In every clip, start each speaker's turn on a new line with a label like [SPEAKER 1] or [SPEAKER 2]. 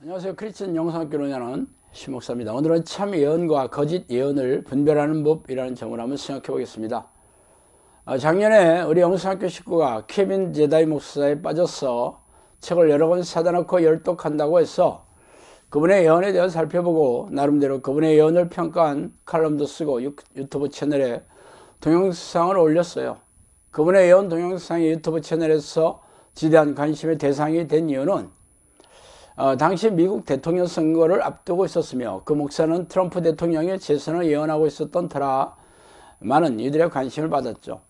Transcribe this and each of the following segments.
[SPEAKER 1] 안녕하세요. 크리스천 영성학교를 운영하는 신목사입니다. 오늘은 참 예언과 거짓 예언을 분별하는 법이라는 점을 한번 생각해 보겠습니다. 작년에 우리 영성학교 식구가 케빈 제다이 목사에 빠져서 책을 여러 권 사다 놓고 열독한다고 해서 그분의 예언에 대해 살펴보고 나름대로 그분의 예언을 평가한 칼럼도 쓰고 유튜브 채널에 동영상을 올렸어요. 그분의 예언 동영상이 유튜브 채널에서 지대한 관심의 대상이 된 이유는 당시 미국 대통령 선거를 앞두고 있었으며 그 목사는 트럼프 대통령의 재선을 예언하고 있었던 터라 많은 이들의 관심을 받았죠.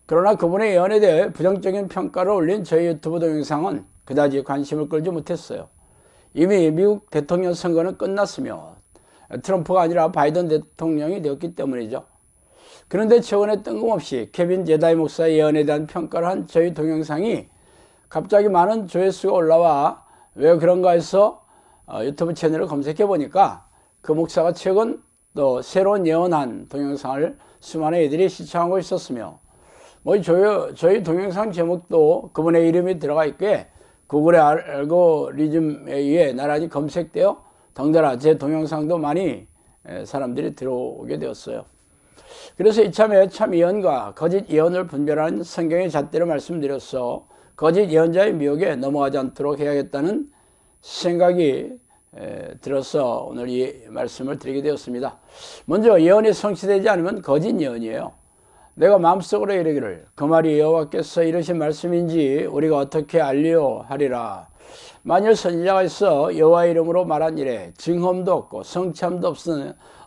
[SPEAKER 1] 그러나 그분의 예언에 대해 부정적인 평가를 올린 저희 유튜브 동영상은 그다지 관심을 끌지 못했어요. 이미 미국 대통령 선거는 끝났으며 트럼프가 아니라 바이든 대통령이 되었기 때문이죠. 그런데 최근에 뜬금없이 케빈 제다이 목사의 예언에 대한 평가를 한 저희 동영상이 갑자기 많은 조회수가 올라와 왜 그런가 해서 유튜브 채널을 검색해 보니까 그 목사가 최근 또 새로운 예언한 동영상을 수많은 이들이 시청하고 있었으며 저희 동영상 제목도 그분의 이름이 들어가 있기에 구글의 알고리즘에 의해 나란히 검색되어 덩달아 제 동영상도 많이 사람들이 들어오게 되었어요. 그래서 이참에 참 예언과 거짓 예언을 분별하는 성경의 잣대를 말씀드려서 거짓 예언자의 미혹에 넘어가지 않도록 해야겠다는 생각이 들어서 오늘 이 말씀을 드리게 되었습니다. 먼저 예언이 성취되지 않으면 거짓 예언이에요. 내가 마음속으로 이르기를 그 말이 여호와께서 이르신 말씀인지 우리가 어떻게 알리오 하리라. 만일 선지자가 있어 여호와의 이름으로 말한 일에 증험도 없고 성참도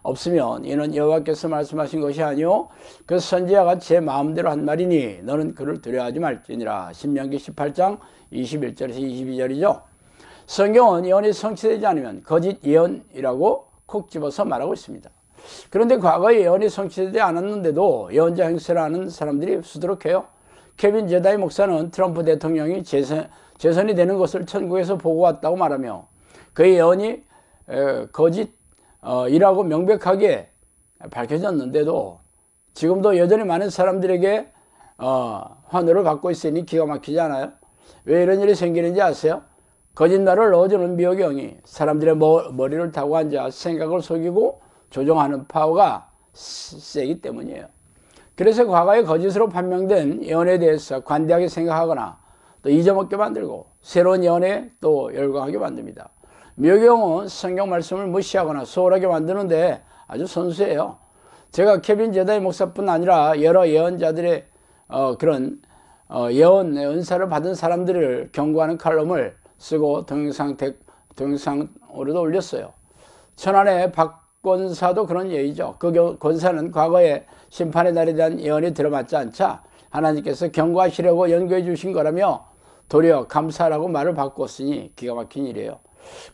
[SPEAKER 1] 없으면 이는 여호와께서 말씀하신 것이 아니오 그 선지자가 제 마음대로 한 말이니 너는 그를 두려워하지 말지니라. 신명기 18장 21절에서 22절이죠. 성경은 예언이 성취되지 않으면 거짓 예언이라고 콕 집어서 말하고 있습니다. 그런데 과거에 예언이 성취되지 않았는데도 예언자 행세를 하는 사람들이 수두룩해요. 케빈 제다이 목사는 트럼프 대통령이 재선이 되는 것을 천국에서 보고 왔다고 말하며 그의 예언이 거짓이라고 명백하게 밝혀졌는데도 지금도 여전히 많은 사람들에게 환호를 받고 있으니 기가 막히지 않아요? 왜 이런 일이 생기는지 아세요? 거짓말을 넣어주는 미혹의 영이 사람들의 머리를 타고 앉아 생각을 속이고 조종하는 파워가 세기 때문이에요. 그래서 과거에 거짓으로 판명된 예언에 대해서 관대하게 생각하거나 또 잊어먹게 만들고 새로운 예언에 또 열광하게 만듭니다. 미혹의 영은 성경 말씀을 무시하거나 소홀하게 만드는데 아주 선수예요. 제가 케빈 제다이 목사뿐 아니라 여러 예언자들의 그런 예언 은사를 받은 사람들을 경고하는 칼럼을 쓰고 동영상으로도 올렸어요. 천안의 박권사도 그런 예이죠. 그 권사는 과거에 심판의 날에 대한 예언이 들어맞지 않자 하나님께서 경고하시려고 연구해 주신 거라며 도리어 감사라고 말을 바꿨으니 기가 막힌 일이에요.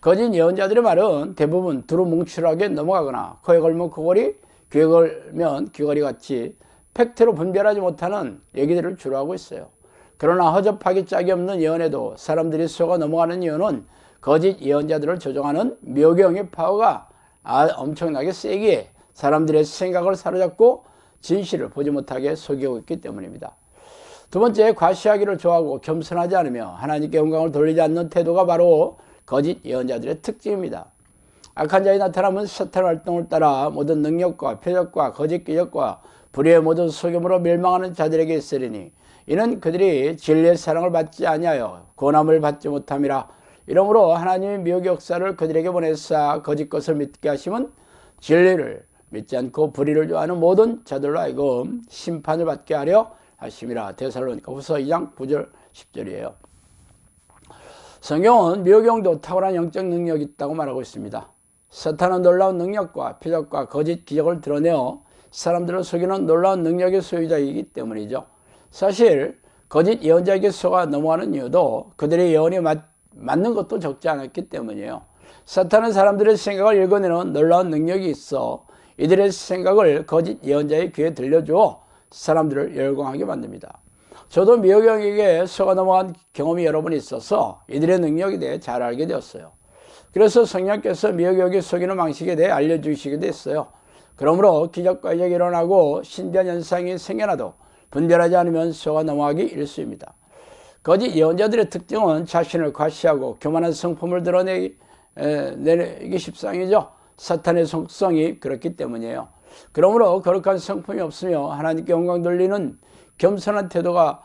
[SPEAKER 1] 거짓 예언자들의 말은 대부분 두루뭉실하게 넘어가거나 코에 걸면 코걸이, 귀에 걸면 귀걸이 같이 팩트로 분별하지 못하는 얘기들을 주로 하고 있어요. 그러나 허접하기 짝이 없는 예언에도 사람들이 속아 넘어가는 이유는 거짓 예언자들을 조종하는 미혹의 영의 파워가 엄청나게 세기에 사람들의 생각을 사로잡고 진실을 보지 못하게 속이고 있기 때문입니다. 두 번째, 과시하기를 좋아하고 겸손하지 않으며 하나님께 영광을 돌리지 않는 태도가 바로 거짓 예언자들의 특징입니다. 악한 자의 나타남은 사탄 활동을 따라 모든 능력과 표적과 거짓 기적과 불의의 모든 속임으로 멸망하는 자들에게 있으리니 이는 그들이 진리의 사랑을 받지 아니하여 권함을 받지 못함이라. 이러므로 하나님의 미혹의 역사를 그들에게 보내사 거짓 것을 믿게 하심은 진리를 믿지 않고 불의를 좋아하는 모든 자들로 하여금 심판을 받게 하려 하심이라. 데살로니가 후서 2장 9절 10절이에요. 성경은 미혹의 영도 탁월한 영적 능력이 있다고 말하고 있습니다. 사탄은 놀라운 능력과 표적과 거짓 기적을 드러내어 사람들을 속이는 놀라운 능력의 소유자이기 때문이죠. 사실 거짓 예언자에게 속아 넘어가는 이유도 그들의 예언이 맞는 것도 적지 않았기 때문이에요. 사탄은 사람들의 생각을 읽어내는 놀라운 능력이 있어 이들의 생각을 거짓 예언자의 귀에 들려주어 사람들을 열광하게 만듭니다. 저도 미혹의 영에게 속아 넘어간 경험이 여러 번 있어서 이들의 능력에 대해 잘 알게 되었어요. 그래서 성령께서 미혹의 영에 속이는 방식에 대해 알려주시게 됐어요. 그러므로 기적과 이적이 일어나고 신비한 현상이 생겨나도 분별하지 않으면 속아 넘어가기 일쑤입니다. 거짓 예언자들의 특징은 자신을 과시하고 교만한 성품을 드러내기 내리기 십상이죠. 사탄의 속성이 그렇기 때문이에요. 그러므로 거룩한 성품이 없으며 하나님께 영광 돌리는 겸손한 태도가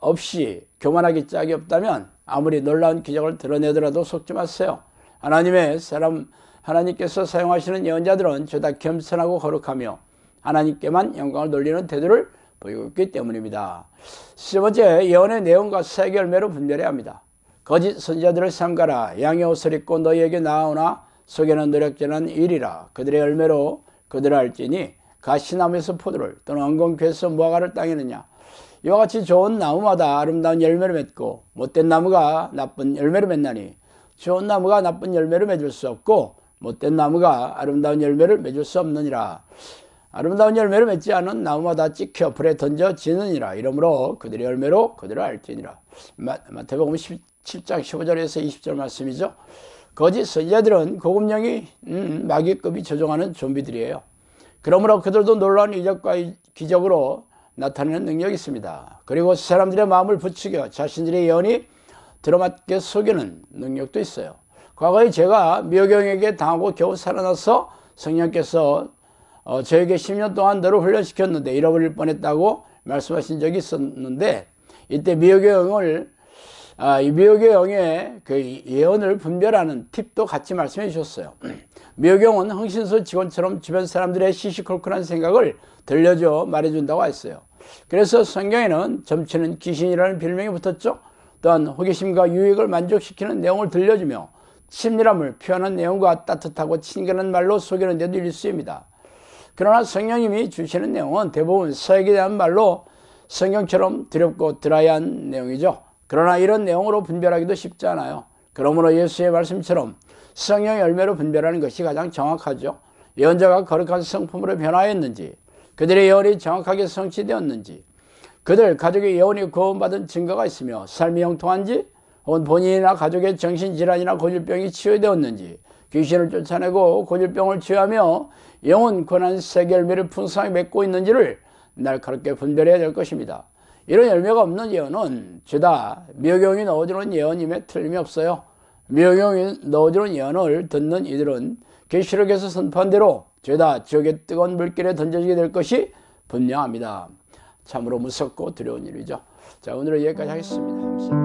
[SPEAKER 1] 없이 교만하기 짝이 없다면 아무리 놀라운 기적을 드러내더라도 속지 마세요. 하나님의 사람, 하나님께서 사용하시는 예언자들은 죄다 겸손하고 거룩하며 하나님께만 영광을 돌리는 태도를 보이고 있기 때문입니다. 세 번째, 예언의 내용과 색 열매로 분별해야 합니다. 거짓 선지자들을 삼가라. 양의 옷을 입고 너희에게 나아오나 속에는 노력전한 일이라. 그들의 열매로 그들을 알지니 가시나무에서 포도를 또는 엉겅퀴에서 무화과를 따느냐. 이와 같이 좋은 나무마다 아름다운 열매를 맺고 못된 나무가 나쁜 열매를 맺나니 좋은 나무가 나쁜 열매를 맺을 수 없고 못된 나무가 아름다운 열매를 맺을 수 없느니라. 아름다운 열매를 맺지 않은 나무마다 찍혀 불에 던져지느니라. 이러므로 그들의 열매로 그들을 알지니라. 마태복음 17장 15절에서 20절 말씀이죠. 거짓 선지자들은 고급령이 마귀급이 조종하는 좀비들이에요. 그러므로 그들도 놀라운 이적과 기적으로 나타내는 능력이 있습니다. 그리고 사람들의 마음을 부추겨 자신들의 예언이 들어맞게 속이는 능력도 있어요. 과거에 제가 미호경에게 당하고 겨우 살아나서 성령께서 저에게 10년 동안 너를 훈련시켰는데 잃어버릴 뻔했다고 말씀하신 적이 있었는데, 이때 미호경의 그 예언을 분별하는 팁도 같이 말씀해 주셨어요. 미호경은 흥신소 직원처럼 주변 사람들의 시시콜콜한 생각을 들려줘 말해준다고 했어요. 그래서 성경에는 점치는 귀신이라는 별명이 붙었죠. 또한 호기심과 유익을 만족시키는 내용을 들려주며 친밀함을 표현한 내용과 따뜻하고 친근한 말로 속이는 데도 일수입니다. 그러나 성령님이 주시는 내용은 대부분 서약에 대한 말로 성경처럼 두렵고 드라이한 내용이죠. 그러나 이런 내용으로 분별하기도 쉽지 않아요. 그러므로 예수의 말씀처럼 성령의 열매로 분별하는 것이 가장 정확하죠. 예언자가 거룩한 성품으로 변화했는지, 그들의 예언이 정확하게 성취되었는지, 그들 가족의 예언이 구원받은 증거가 있으며 삶이 형통한지, 혹은 본인이나 가족의 정신질환이나 고질병이 치유되었는지, 귀신을 쫓아내고 고질병을 치유하며 영혼 권한 색 열매를 풍성하게 맺고 있는지를 날카롭게 분별해야 될 것입니다. 이런 열매가 없는 예언은 죄다 미호경이 넣어주는 예언임에 틀림이 없어요. 미호경이 넣어주는 예언을 듣는 이들은 계시록에서 선포한 대로 죄다 지옥의 뜨거운 물길에 던져지게 될 것이 분명합니다. 참으로 무섭고 두려운 일이죠. 자, 오늘은 여기까지 하겠습니다. 감사합니다.